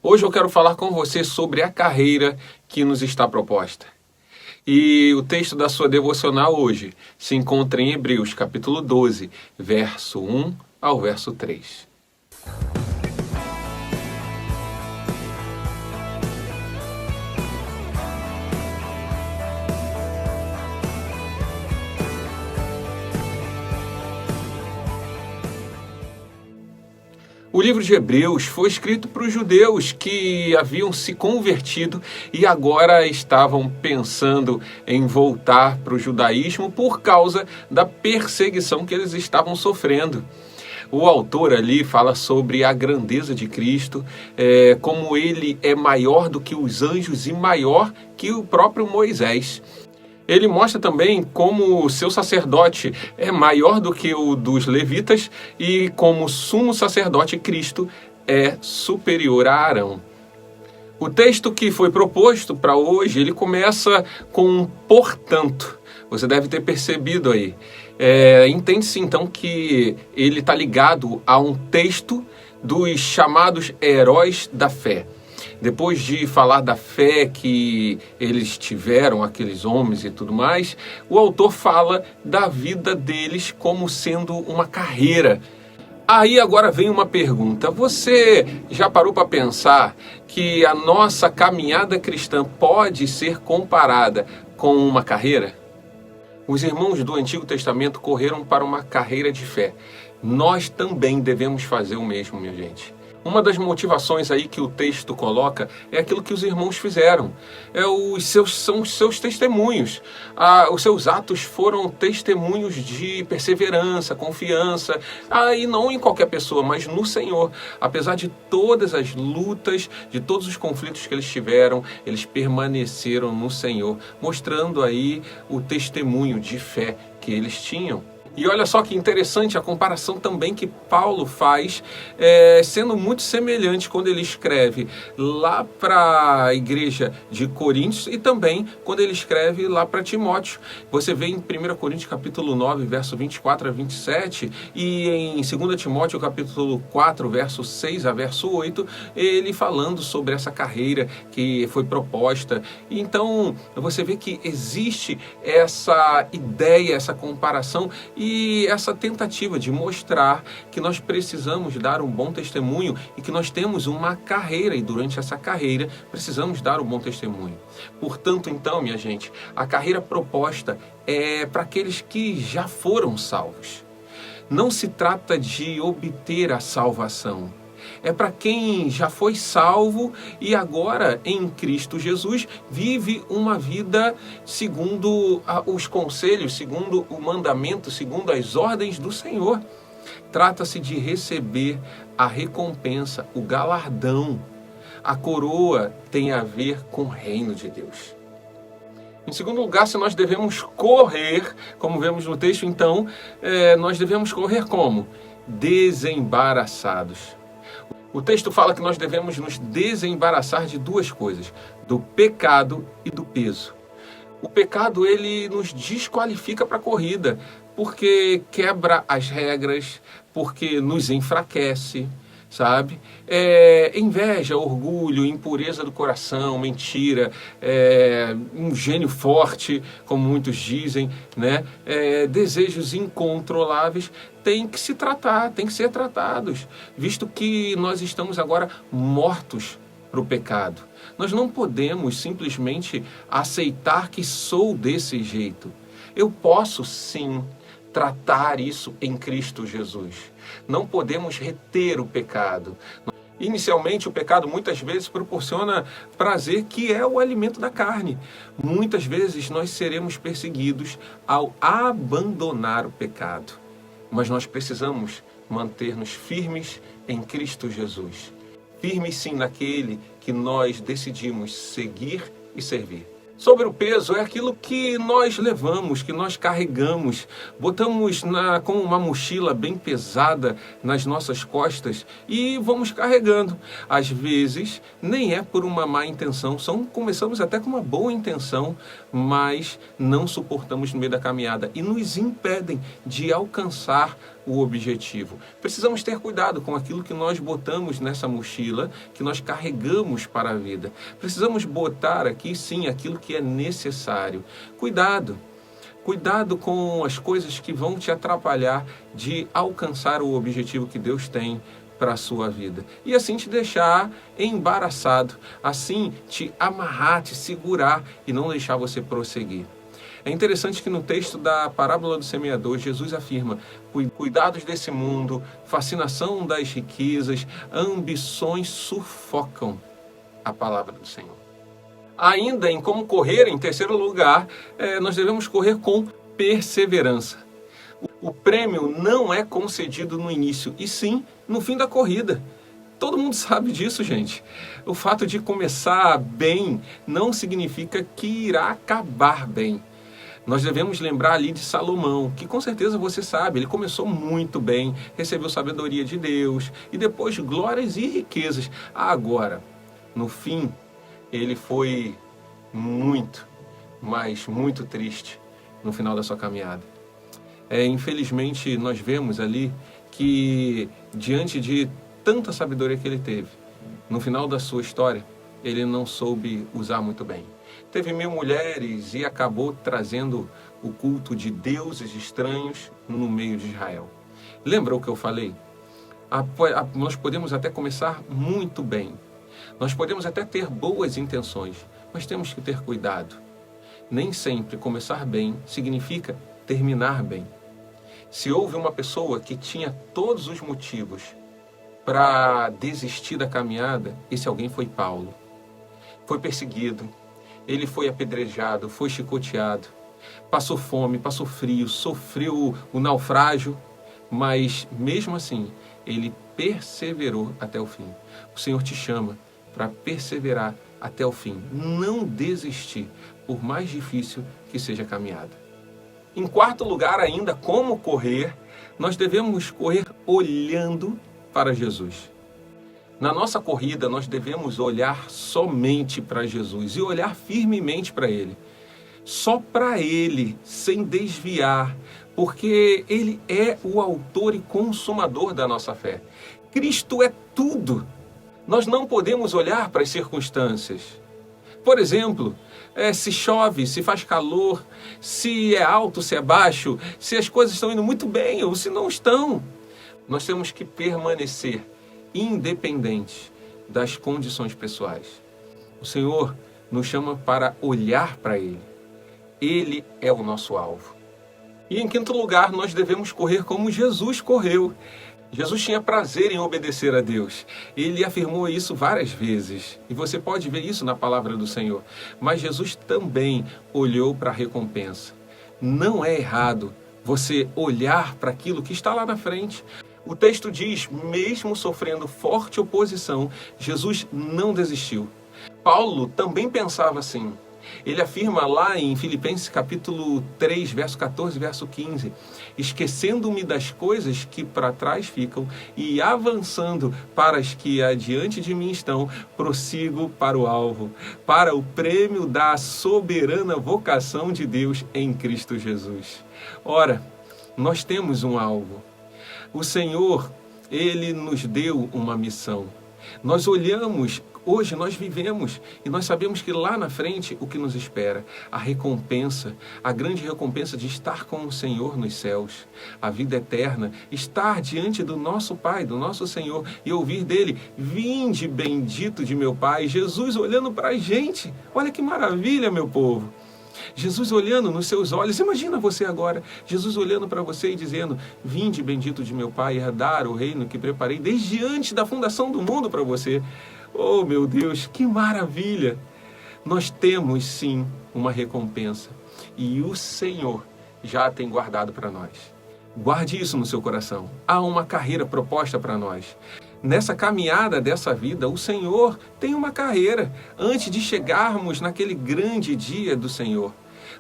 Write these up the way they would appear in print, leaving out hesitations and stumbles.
Hoje eu quero falar com você sobre a carreira que nos está proposta. E o texto da sua devocional hoje se encontra em Hebreus, capítulo 12, verso 1 ao verso 3. O livro de Hebreus foi escrito para os judeus que haviam se convertido e agora estavam pensando em voltar para o judaísmo por causa da perseguição que eles estavam sofrendo. O autor ali fala sobre a grandeza de Cristo, como ele é maior do que os anjos e maior que o próprio Moisés. Ele mostra também como o seu sacerdote é maior do que o dos levitas e como sumo sacerdote Cristo é superior a Arão. O texto que foi proposto para hoje, ele começa com um portanto. Você deve ter percebido aí. Entende-se então que ele está ligado a um texto dos chamados heróis da fé. Depois de falar da fé que eles tiveram, aqueles homens e tudo mais, o autor fala da vida deles como sendo uma carreira. Aí agora vem uma pergunta: você já parou para pensar que a nossa caminhada cristã pode ser comparada com uma carreira? Os irmãos do Antigo Testamento correram para uma carreira de fé. Nós também devemos fazer o mesmo, minha gente. Uma das motivações aí que o texto coloca é aquilo que os irmãos fizeram. São os seus testemunhos. Os seus atos foram testemunhos de perseverança, confiança, e não em qualquer pessoa, mas no Senhor. Apesar de todas as lutas, de todos os conflitos que eles tiveram, eles permaneceram no Senhor, mostrando aí o testemunho de fé que eles tinham. E olha só que interessante a comparação também que Paulo faz, sendo muito semelhante quando ele escreve lá para a igreja de Coríntios e também quando ele escreve lá para Timóteo. Você vê em 1 Coríntios capítulo 9, verso 24 a 27 e em 2 Timóteo capítulo 4, verso 6 a verso 8, ele falando sobre essa carreira que foi proposta. Então você vê que existe essa ideia, essa comparação e essa tentativa de mostrar que nós precisamos dar um bom testemunho e que nós temos uma carreira e durante essa carreira precisamos dar um bom testemunho. Portanto, então, minha gente, a carreira proposta é para aqueles que já foram salvos. Não se trata de obter a salvação. É para quem já foi salvo e agora em Cristo Jesus vive uma vida segundo os conselhos, segundo o mandamento, segundo as ordens do Senhor. Trata-se de receber a recompensa, o galardão. A coroa tem a ver com o reino de Deus. Em segundo lugar, se nós devemos correr, como vemos no texto, então, nós devemos correr como? Desembaraçados. O texto fala que nós devemos nos desembaraçar de duas coisas, do pecado e do peso. O pecado, ele nos desqualifica para a corrida, porque quebra as regras, porque nos enfraquece, sabe? Inveja, orgulho, impureza do coração, mentira, um gênio forte, como muitos dizem, né? Desejos incontroláveis têm que se tratar, têm que ser tratados, visto que nós estamos agora mortos para o pecado. Nós não podemos simplesmente aceitar que sou desse jeito. Eu posso sim tratar isso em Cristo Jesus. Não podemos reter o pecado. Inicialmente, o pecado muitas vezes proporciona prazer, que é o alimento da carne. Muitas vezes nós seremos perseguidos ao abandonar o pecado. Mas nós precisamos manter-nos firmes em Cristo Jesus. Firmes sim naquele que nós decidimos seguir e servir. Sobre o peso, é aquilo que nós levamos, que nós carregamos, botamos como uma mochila bem pesada nas nossas costas e vamos carregando. Às vezes, nem é por uma má intenção, começamos até com uma boa intenção, mas não suportamos no meio da caminhada e nos impedem de alcançar o objetivo. Precisamos ter cuidado com aquilo que nós botamos nessa mochila, que nós carregamos para a vida. Precisamos botar aqui, sim, aquilo que é necessário. Cuidado. Cuidado com as coisas que vão te atrapalhar de alcançar o objetivo que Deus tem para a sua vida. E assim te deixar embaraçado, assim te amarrar, te segurar e não deixar você prosseguir. É interessante que no texto da parábola do semeador, Jesus afirma: cuidados desse mundo, fascinação das riquezas, ambições sufocam a palavra do Senhor. Ainda em como correr, em terceiro lugar, nós devemos correr com perseverança. O prêmio não é concedido no início, e sim no fim da corrida. Todo mundo sabe disso, gente. O fato de começar bem não significa que irá acabar bem. Nós devemos lembrar ali de Salomão, que com certeza você sabe, ele começou muito bem, recebeu sabedoria de Deus, e depois glórias e riquezas. Agora, no fim, ele foi muito, mas muito triste no final da sua caminhada. Infelizmente, nós vemos ali que, diante de tanta sabedoria que ele teve, no final da sua história, ele não soube usar muito bem. Teve 1000 mulheres e acabou trazendo o culto de deuses estranhos no meio de Israel. Lembra o que eu falei? Nós podemos até começar muito bem. Nós podemos até ter boas intenções, mas temos que ter cuidado. Nem sempre começar bem significa terminar bem. Se houve uma pessoa que tinha todos os motivos para desistir da caminhada, esse alguém foi Paulo. Foi perseguido, ele foi apedrejado, foi chicoteado, passou fome, passou frio, sofreu o naufrágio, mas mesmo assim, ele perseverou até o fim. O Senhor te chama para perseverar até o fim, não desistir, por mais difícil que seja a caminhada. Em quarto lugar ainda, como correr, nós devemos correr olhando para Jesus. Na nossa corrida, nós devemos olhar somente para Jesus e olhar firmemente para Ele. Só para Ele, sem desviar, porque Ele é o autor e consumador da nossa fé. Cristo é tudo. Nós não podemos olhar para as circunstâncias. Por exemplo, se chove, se faz calor, se é alto, se é baixo, se as coisas estão indo muito bem ou se não estão. Nós temos que permanecer independente das condições pessoais. O Senhor nos chama para olhar para Ele. Ele é o nosso alvo. E em quinto lugar, nós devemos correr como Jesus correu. Jesus tinha prazer em obedecer a Deus. Ele afirmou isso várias vezes. E você pode ver isso na palavra do Senhor. Mas Jesus também olhou para a recompensa. Não é errado você olhar para aquilo que está lá na frente. O texto diz, mesmo sofrendo forte oposição, Jesus não desistiu. Paulo também pensava assim. Ele afirma lá em Filipenses capítulo 3, verso 14, verso 15, esquecendo-me das coisas que para trás ficam e avançando para as que adiante de mim estão, prossigo para o alvo, para o prêmio da soberana vocação de Deus em Cristo Jesus. Ora, nós temos um alvo. O Senhor, Ele nos deu uma missão. Nós olhamos, hoje nós vivemos e nós sabemos que lá na frente o que nos espera, a recompensa, a grande recompensa de estar com o Senhor nos céus, a vida eterna, estar diante do nosso Pai, do nosso Senhor e ouvir dele, vinde bendito de meu Pai, Jesus olhando para a gente, olha que maravilha, meu povo. Jesus olhando nos seus olhos, imagina você agora, Jesus olhando para você e dizendo, vinde bendito de meu Pai, herdar o reino que preparei desde antes da fundação do mundo para você. Oh meu Deus, que maravilha! Nós temos sim uma recompensa e o Senhor já a tem guardado para nós. Guarde isso no seu coração, há uma carreira proposta para nós. Nessa caminhada dessa vida, o Senhor tem uma carreira antes de chegarmos naquele grande dia do Senhor.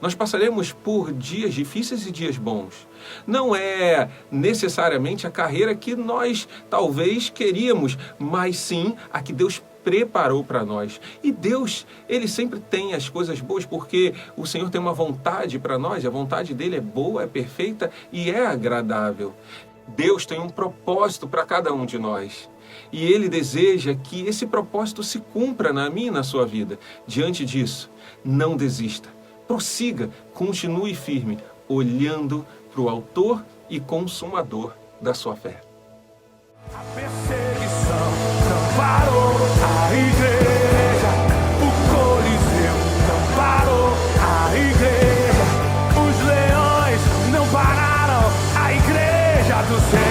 Nós passaremos por dias difíceis e dias bons. Não é necessariamente a carreira que nós talvez queríamos, mas sim a que Deus preparou para nós. E Deus, Ele sempre tem as coisas boas, porque o Senhor tem uma vontade para nós, a vontade dEle é boa, é perfeita e é agradável. Deus tem um propósito para cada um de nós. E Ele deseja que esse propósito se cumpra na minha e na sua vida. Diante disso, não desista. Prossiga, continue firme, olhando para o autor e consumador da sua fé. A perseguição não parou a igreja, o Coliseu não parou a igreja, os leões não pararam a igreja do céu.